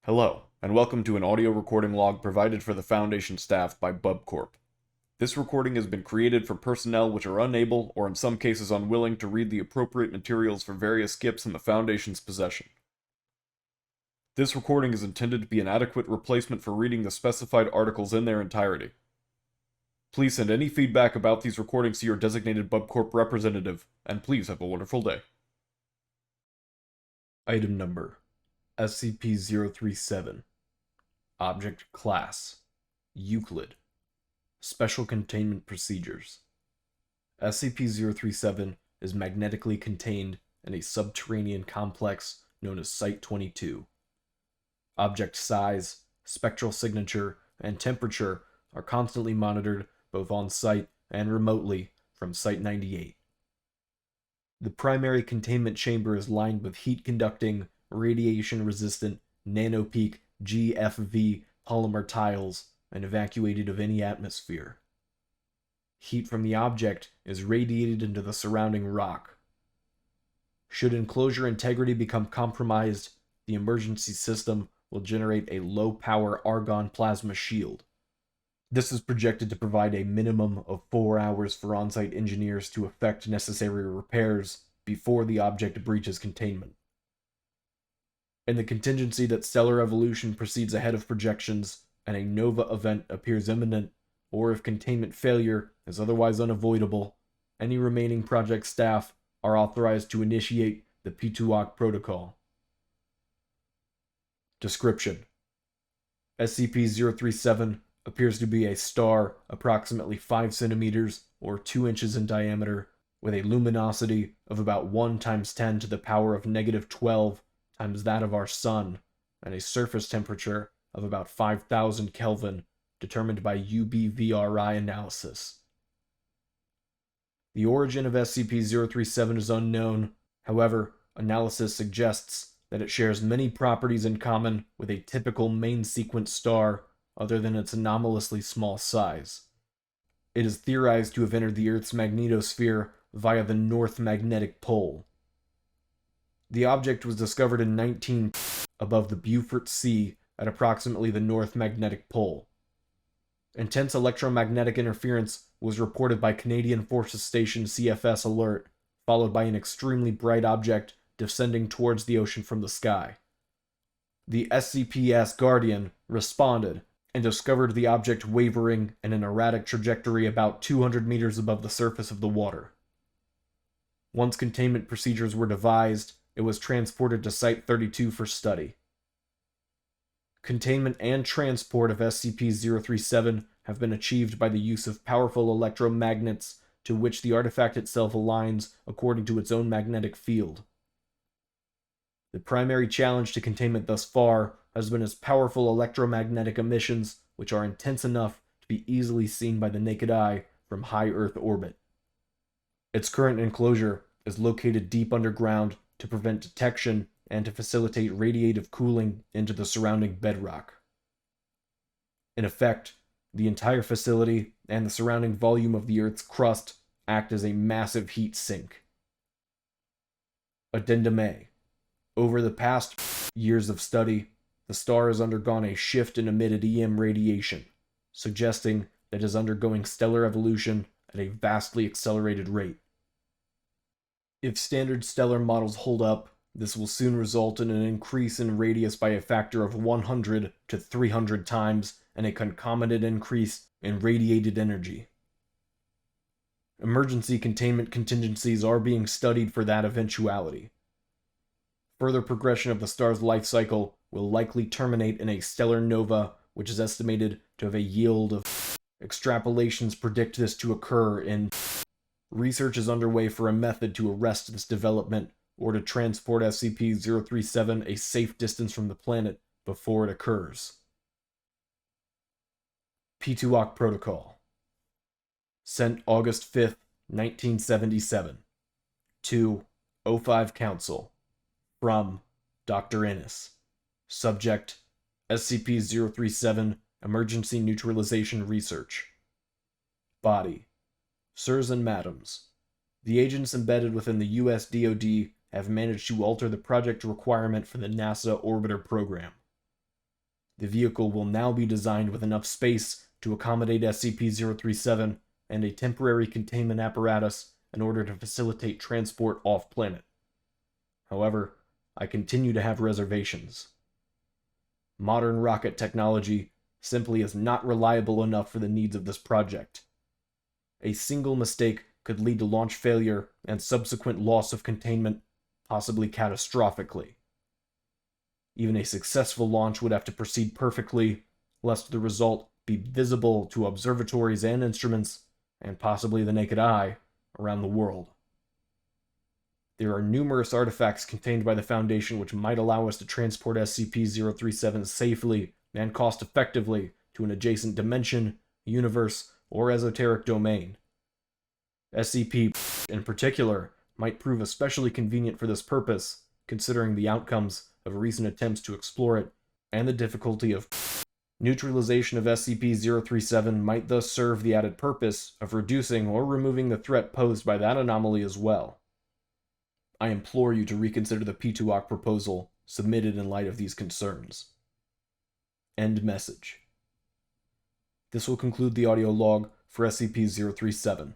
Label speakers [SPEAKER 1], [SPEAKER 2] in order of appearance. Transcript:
[SPEAKER 1] Hello, and welcome to an audio recording log provided for the Foundation staff by BubCorp. This recording has been created for personnel which are unable, or in some cases unwilling, to read the appropriate materials for various skips in the Foundation's possession. This recording is intended to be an adequate replacement for reading the specified articles in their entirety. Please send any feedback about these recordings to your designated BubCorp representative, and please have a wonderful day. Item Number SCP-037 Object Class Euclid Special Containment Procedures SCP-037 is magnetically contained in a subterranean complex known as Site-22. Object size, spectral signature, and temperature are constantly monitored both on-site and remotely from Site-98. The primary containment chamber is lined with heat-conducting, radiation-resistant, nanopeak GFV polymer tiles and evacuated of any atmosphere. Heat from the object is radiated into the surrounding rock. Should enclosure integrity become compromised, the emergency system will generate a low-power argon plasma shield. This is projected to provide a minimum of 4 hours for on-site engineers to effect necessary repairs before the object breaches containment. In the contingency that stellar evolution proceeds ahead of projections and a nova event appears imminent, or if containment failure is otherwise unavoidable, any remaining project staff are authorized to initiate the P2OC protocol. Description: SCP-037 appears to be a star approximately 5 centimeters or 2 inches in diameter, with a luminosity of about 1 × 10 to the power of -12 times that of our Sun, and a surface temperature of about 5,000 Kelvin, determined by UBVRI analysis. The origin of SCP-037 is unknown. However, analysis suggests that it shares many properties in common with a typical main sequence star, other than its anomalously small size. It is theorized to have entered the Earth's magnetosphere via the North Magnetic Pole. The object was discovered in 19 above the Beaufort Sea at approximately the North Magnetic Pole. Intense electromagnetic interference was reported by Canadian Forces Station CFS Alert, followed by an extremely bright object descending towards the ocean from the sky. The SCP's Guardian responded and discovered the object wavering in an erratic trajectory about 200 meters above the surface of the water. Once containment procedures were devised, it was transported to Site-32 for study. Containment and transport of SCP-037 have been achieved by the use of powerful electromagnets to which the artifact itself aligns according to its own magnetic field. The primary challenge to containment thus far has been its powerful electromagnetic emissions, which are intense enough to be easily seen by the naked eye from high Earth orbit. Its current enclosure is located deep underground to prevent detection and to facilitate radiative cooling into the surrounding bedrock. In effect, the entire facility and the surrounding volume of the Earth's crust act as a massive heat sink. Addendum A. Over the past years of study, the star has undergone a shift in emitted EM radiation, suggesting that it is undergoing stellar evolution at a vastly accelerated rate. If standard stellar models hold up, this will soon result in an increase in radius by a factor of 100 to 300 times and a concomitant increase in radiated energy. Emergency containment contingencies are being studied for that eventuality. Further progression of the star's life cycle will likely terminate in a stellar nova, which is estimated to have a yield of. Extrapolations predict this to occur in. Research is underway for a method to arrest this development or to transport SCP-037 a safe distance from the planet before it occurs. P2OC Protocol. Sent August 5th, 1977. To O5 Council. From Dr. Innes. Subject: SCP-037 Emergency Neutralization Research. Body: Sirs and Madams, the agents embedded within the US DoD have managed to alter the project requirement for the NASA Orbiter program. The vehicle will now be designed with enough space to accommodate SCP-037 and a temporary containment apparatus in order to facilitate transport off-planet. However, I continue to have reservations. Modern rocket technology simply is not reliable enough for the needs of this project. A single mistake could lead to launch failure and subsequent loss of containment, possibly catastrophically. Even a successful launch would have to proceed perfectly, lest the result be visible to observatories and instruments, and possibly the naked eye, around the world. There are numerous artifacts contained by the Foundation which might allow us to transport SCP-037 safely and cost-effectively to an adjacent dimension, universe, or esoteric domain. SCP, in particular, might prove especially convenient for this purpose, considering the outcomes of recent attempts to explore it and the difficulty of neutralization of SCP-037 might thus serve the added purpose of reducing or removing the threat posed by that anomaly as well. I implore you to reconsider the P2OC proposal submitted in light of these concerns. End message. This will conclude the audio log for SCP-037.